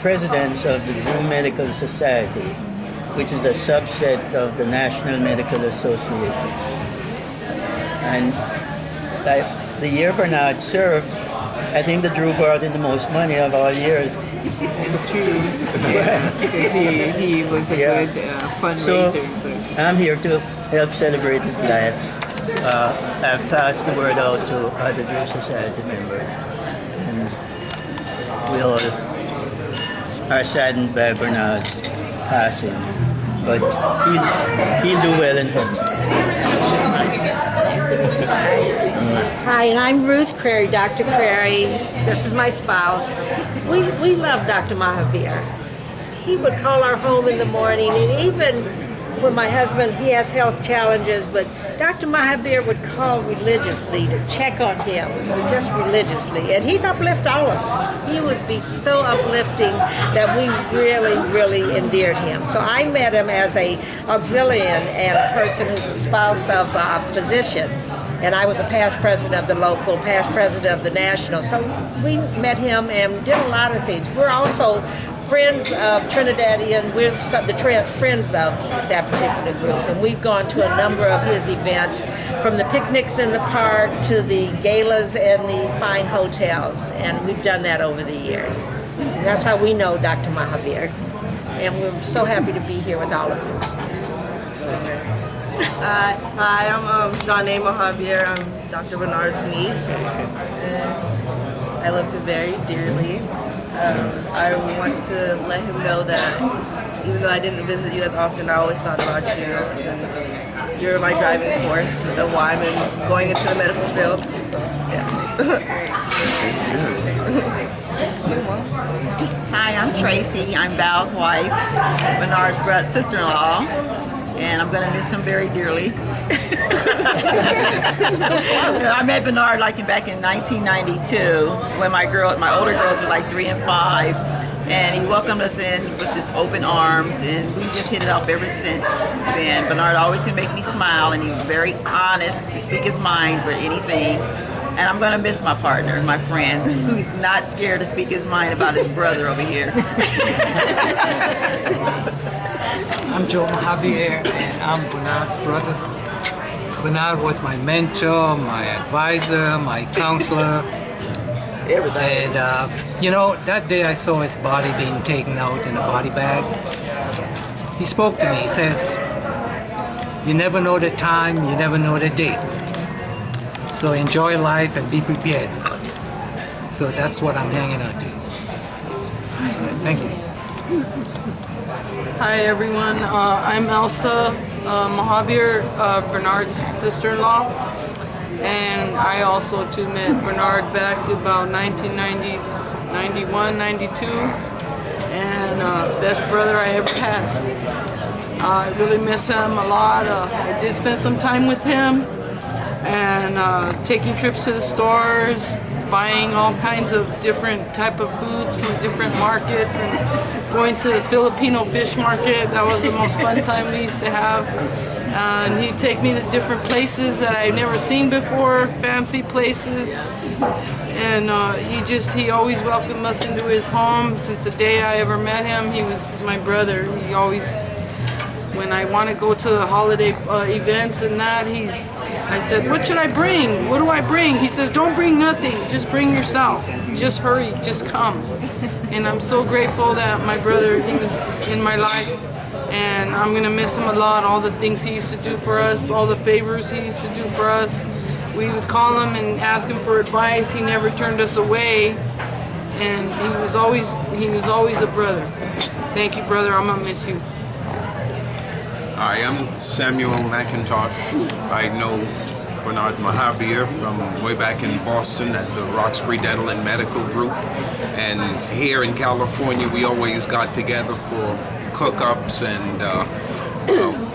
presidents of the Drew Medical Society, which is a subset of the National Medical Association. And the year Bernard served, I think the Drew brought in the most money of all years. It's true. Because he was a good fundraiser. So I'm here to help celebrate his life. I've passed the word out to other Drew Society members, and we all are saddened by Bernard's passing, but he'll do well in heaven. Hi, and I'm Ruth Crary, Dr. Crary. This is my spouse. We love Dr. Mahabir. He would call our home in the morning, and even when my husband, he has health challenges, but Dr. Mahabir would call religiously to check on him, just religiously, and he'd uplift all of us. He would be so uplifting that we really, really endeared him. So I met him as a auxiliary and a person who's a spouse of a physician. And I was a past president of the local, past president of the national. So we met him and did a lot of things. We're also friends of Trinidadian, we're the friends of that particular group. And we've gone to a number of his events, from the picnics in the park to the galas and the fine hotels. And we've done that over the years. And that's how we know Dr. Mahabir. And we're so happy to be here with all of you. Hi, I'm Janae Mahabir. I'm Dr. Bernard's niece. I love him very dearly. I want to let him know that even though I didn't visit you as often, I always thought about you. And you're my driving force of why I'm going into the medical field. So, yes. Hi, I'm Tracy. I'm Val's wife, Bernard's sister-in-law, and I'm going to miss him very dearly. I met Bernard back in 1992 when my older girls were like 3 and 5, and he welcomed us in with his open arms, and we just hit it off ever since then. Bernard always can make me smile, and he's very honest, to speak his mind for anything. And I'm going to miss my partner, my friend, who's not scared to speak his mind about his brother over here. I'm Joe Mahabir, and I'm Bernard's brother. Bernard was my mentor, my advisor, my counselor. Everything. And, you know, that day I saw his body being taken out in a body bag. He spoke to me. He says, "You never know the time, you never know the date. So enjoy life and be prepared." So that's what I'm hanging on to. Thank you. Hi everyone, I'm Elsa Mahabir, Bernard's sister-in-law, and I also too met Bernard back about 1990, 91, 92, and best brother I ever had. I really miss him a lot. I did spend some time with him, and taking trips to the stores, buying all kinds of different type of foods from different markets, and going to the Filipino fish market. That was the most fun time we used to have. And he'd take me to different places that I've never seen before, fancy places. And he always welcomed us into his home. Since the day I ever met him, he was my brother. He always, when I want to go to the holiday events and that, I said, "What should I bring? What do I bring?" He says, "Don't bring nothing, just bring yourself. Just hurry, just come." And I'm so grateful that my brother, he was in my life, and I'm gonna miss him a lot. All the things he used to do for us, all the favors he used to do for us. We would call him and ask him for advice. He never turned us away, and he was always a brother. Thank you, brother. I'm gonna miss you. Hi, I'm Samuel McIntosh. I know Bernard Mahabir from way back in Boston at the Roxbury Dental and Medical Group. And here in California, we always got together for cook-ups, and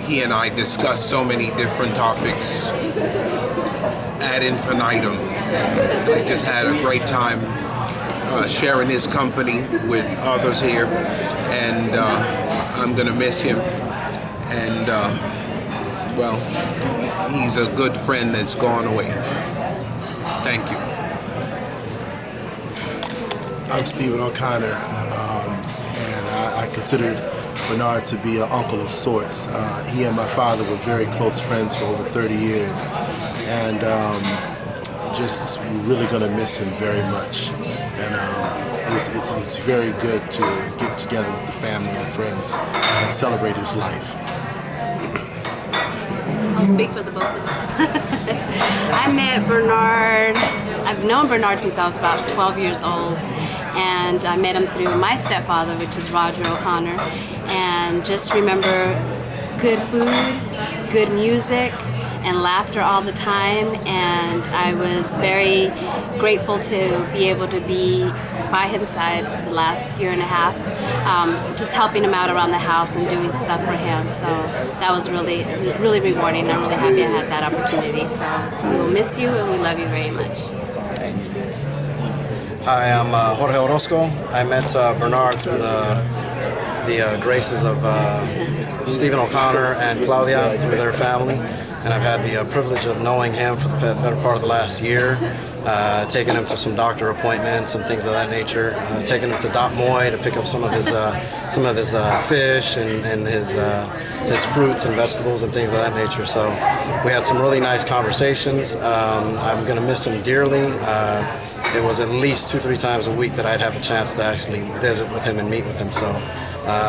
he and I discussed so many different topics ad infinitum. And I just had a great time sharing his company with others here, and I'm going to miss him. And, well, he's a good friend that's gone away. Thank you. I'm Stephen O'Connor, and I considered Bernard to be an uncle of sorts. He and my father were very close friends for over 30 years, and just really going to miss him very much. And it's very good to get together with the family and friends and celebrate his life. I'll speak for the both of us. I met Bernard, I've known Bernard since I was about 12 years old, and I met him through my stepfather, which is Roger O'Connor, and just remember good food, good music, and laughter all the time, and I was very grateful to be able to be by his side the last year and a half, just helping him out around the house and doing stuff for him. So that was really, really rewarding. I'm really happy I had that opportunity. So we will miss you and we love you very much. Hi, I'm Jorge Orozco. I met Bernard through the graces of Stephen O'Connor and Claudia through their family. And I've had the privilege of knowing him for the better part of the last year, taking him to some doctor appointments and things of that nature, taking him to Doc Moy to pick up some of his fish and his fruits and vegetables and things of that nature. So we had some really nice conversations. I'm going to miss him dearly. It was at least 2-3 times a week that I'd have a chance to actually visit with him and meet with him. So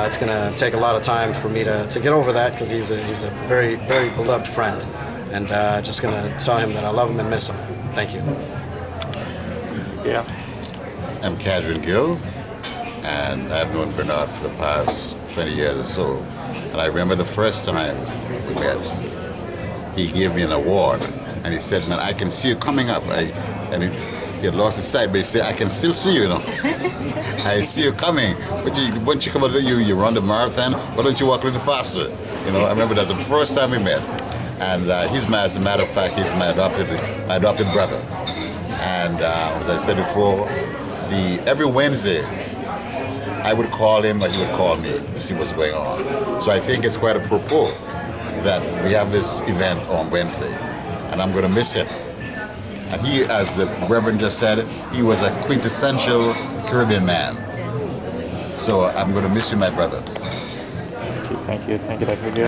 it's going to take a lot of time for me to get over that, because he's a very, very beloved friend. And just going to tell him that I love him and miss him. Thank you. Yeah. I'm Cadron Gill, and I've known Bernard for the past 20 years or so. And I remember the first time we met, he gave me an award, and he said, "Man, I can see you coming up." He had lost his sight, but he said, "I can still see you, I see you coming. But once you come out, you run the marathon, why don't you walk a little faster?" I remember that the first time we met. And as a matter of fact, he's my adopted brother. And as I said before, every Wednesday, I would call him or he would call me to see what's going on. So I think it's quite apropos that we have this event on Wednesday, and I'm going to miss him. And he, as the Reverend just said, he was a quintessential Caribbean man. So I'm going to miss you, my brother. Thank you, Dr. Gill.